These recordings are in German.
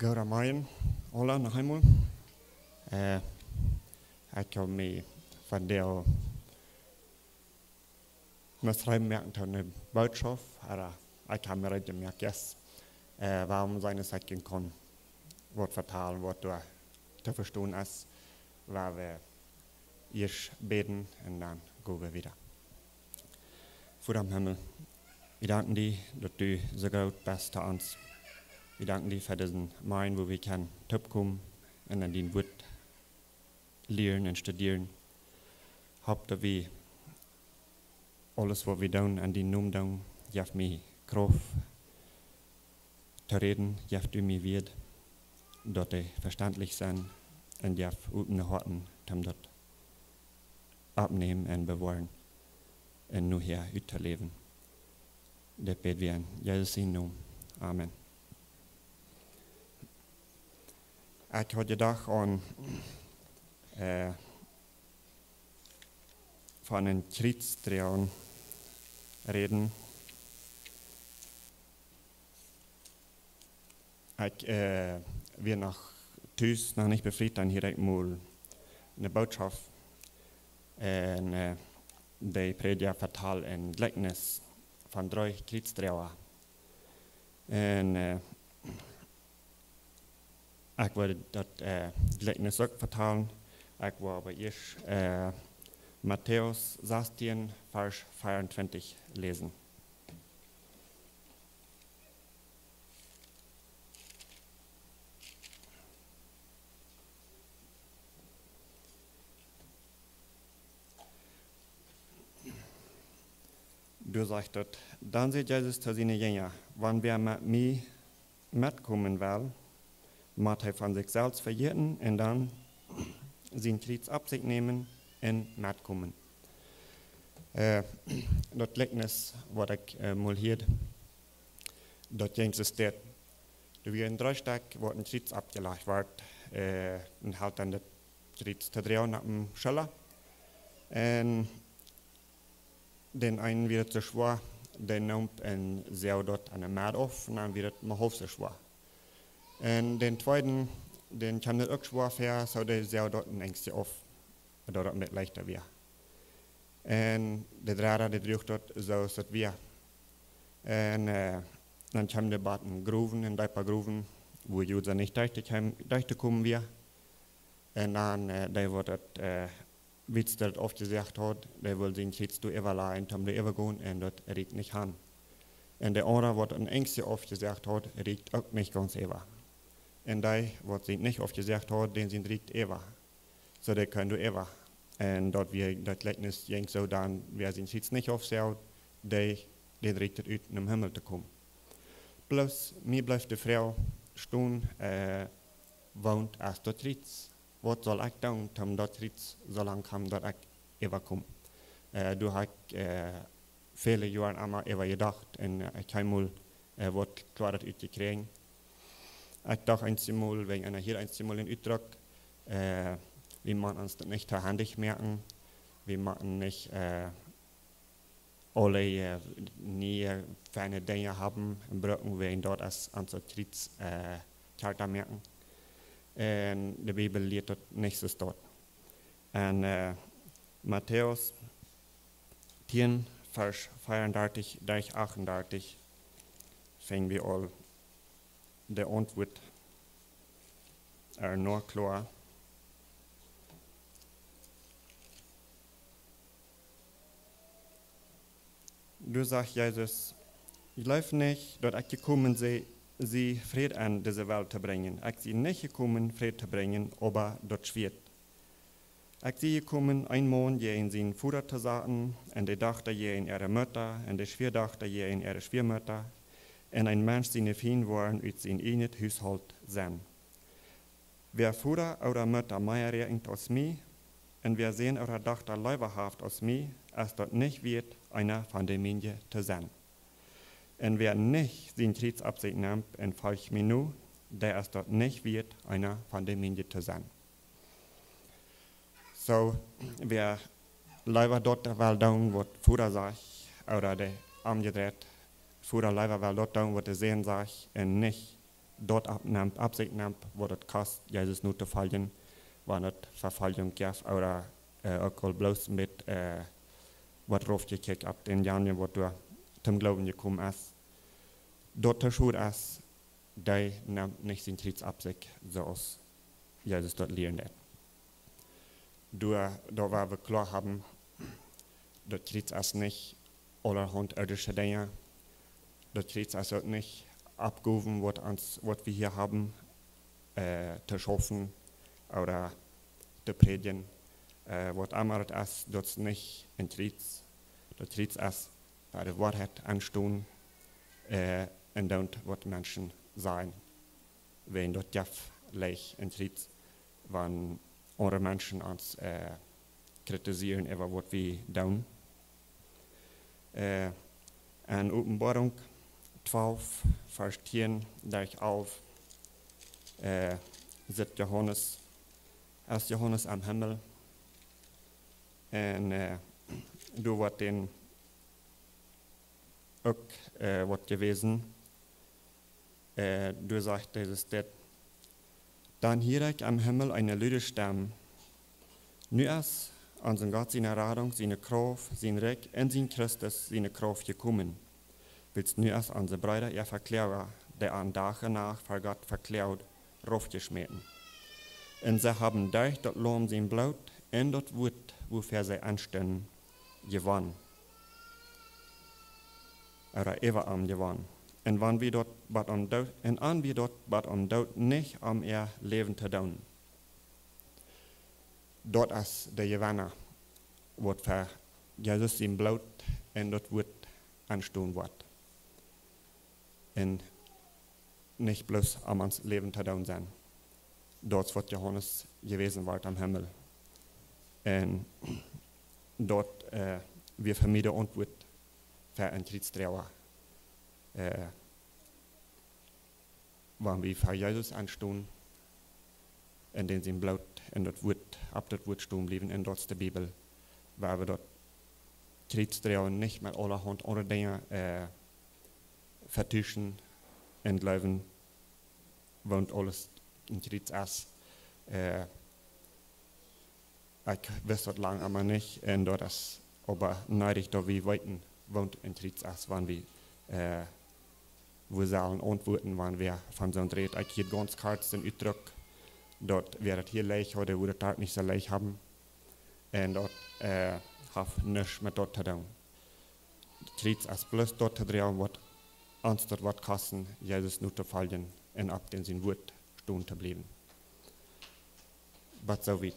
Goedemorgen, alle nog eenmaal. Ik wil me verdeel misschrijven merken van de boodschap, maar ik heb me recht gemerkt, yes, waarom zijn het geen kon wordt vertalen, wordt door te verstaan is, waar we eerst beten en dan gaan we weer. Vader im Himmel, wir danken dir, dass du so gut bist zu uns. Wir danken dir für diesen Morgen, wo wir können kommen und an dein Wort lernen und studieren. Hauptsache wir alles, was wir tun, an deinen Namen tun, gib mir Kraft zu reden, gib du mir wird, dass die verständlich sind und gib offene Horten, um das abnehmen und bewahren und nur hier leben. Das beten wir in Jesus Namen. Amen. Ik had gedacht aan van een kriegstraum reden. Ik weer nog thuis, nog niet bevrijd, dan hier ik moet een boodschap. En die prediker vertaal een gelijkenis van 3 kriegstrauer. En ik wil dat gelijkenis ook vertalen. Ik wil bij eerst Matthäus 16, vers 24 lezen. Du sagst dat, dan zei Jezus zu seinen Jüngern, wann wer mit mir mitkommen will, moet hij van zichzelf vergeten en dan zijn kriets op zich nemen en metkomen. Dat gelijkenis wat ik mal hier, dat existeert. Er weer een 3 stuk wordt een kriets opgelegd wordt en houdt dan de kriets te draaien naar een schiller. En den einen wird zu schwer, den nimmt en zou dort aan de maat af en dan wird het mijn hoofd zo schwer. En den tweeden, den kan het ook zwaar ver, zou de zou dort een engstje af, waardoor het met leichter weer. En de derde, de drugt dort, zo is het weer. En dan kan de baten groeven, en die paar groeven, wo je niet durch te komen weer. En dan, die wordt het, wits dat afgezegd had, die wil zijn iets toe overlaan, om de overgaan, en dat riekt niet aan. En de andere, wat een engstje afgezegd had, riekt ook niet ganz over. En die, wat ze niet afgezegd had, den zijn riekt over. Zo die kunnen du over. En dat we dat gelijkenis jenk zo dan, wer zijn iets niet afzegd, die riekt het uit naar de hemel te komen. Plus, mij blijft de vrouw staan, woont als dat riets. Wat zal ik doen om dat riets zo lang komen dat ik overkom? Du heb vele jaren allemaal over gedacht en ik heb mal wat klaar uitgekregen. Ik dacht eenmaal, wenn hier eenmaal in Utrecht, wir machen uns das nicht handig merken, wir machen nicht alle nie feine Dinge haben und brauchen wir dort als unser Kriegscharter merken. Und die Bibel lehrt das nicht so dort. Und Matthäus 10, vers 34 durch 38 fingen wir all de antwoord nog klaar. Du sagst Jesus, ich laufe nicht, dort ich gekommen sie Frieden an diese Welt zu bringen. Ich sie nicht gekommen, Frieden zu bringen, aber dort schwert. Ich sie gekommen, ein Mann je in seinen Vater zu sagen, und die dachte je in ihre Mutter, und die Schwer dachte je in ihre Schwiegermutter, en een mens zijn vriend waren uit zijn eigen huishoud zijn. Wer Vater oder Mutter mehr regt als mij, en wer zijn oder dochter lieber haft als mij, als dat niet wird, einer von der Menge zu sein. En wer nicht sein Kriegsabsicht nimmt und folgt mir nur, der ist dort nicht wird, einer von der Menge zu sein. So, wer lieber dort will tun, was Vater sagt, oder der umgedreht, Vader leider wel dat doen wat de zin zag en niet dort Absicht nimmt, wo das kast, Jesus nur zu fallen, wann das Verfallung gibt, oder auch bloß mit, was raufgekickt ab den Jahren, wo du zum Glauben gekommen ist. Dort schaut es, der nimmt nicht seine Triebsabsicht, so aus Jesus dort lehren hat. Da war wir klar haben, dort kriegt es nicht allerhand irdische Dinge, dort kriegt es auch nicht abgehoben, was wir hier haben, zu schaffen oder zu predigen. Was immer das ist, dort nicht in Triebs, dort kriegt es bei der Wahrheit anstehen, und dann was Menschen sein, wenn dort ja leicht in Triebs, wenn andere Menschen uns kritisieren über was wir tun. In Offenbarung 12, Vers 10, da ich auf, sitzt Johannes am Himmel. Und du wird den auch was gewesen. Du sagst, das ist das. Dann hier ich am Himmel eine Lüde Stimme. Nu ist unseren Gott seine Radung, seine Kraft, sein Recht und sein Christus seine Kraft gekommen. Willst nu erst unsere Brüder ihr Verklärer, der an Tage nach vor Gott verklärt, raufgeschmissen. Und sie haben durch das Lohn sein Blut und das Wort, wofür sie anstehen, gewonnen. Oder überarm gewonnen. Und wenn wir dort bad um Tod nicht ihr Leben zu tun. Dort ist der Gewinner, was für Jesus sein Blut und das Wort anstehen wird. Und nicht bloß uns Leben zu tun sein. Dort wird Johannes gewesen wird am Himmel. Und dort wir vermieden und wird für ein Kriegstrauer. Wenn wir für Jesus anstehen, in den sein Blut und das Wort, ab das Wort stehen bleiben, in dort der Bibel, weil wir dort Kriegstrauer nicht mit allerhand andere Dinge vertuschen und glauben, wohnt alles in Krieg ist. Ich weiß das lange aber nicht, und dort ist aber neidig, da wir weiten, wohnt in Krieg ist, wann wir wo sollen antworten, wann wir von so einem Dreht, ich hier ganz kurz den Ausdruck, dort wäre es hier leicht, oder würde das nicht so leicht haben, und dort hat nichts mit dort zu tun. Krieg ist bloß dort zu drehen, was uns dort was kosten, Jesus nur zu fallen und ab in sein Wort stehen zu bleiben. Was so wie.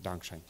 Dankeschön.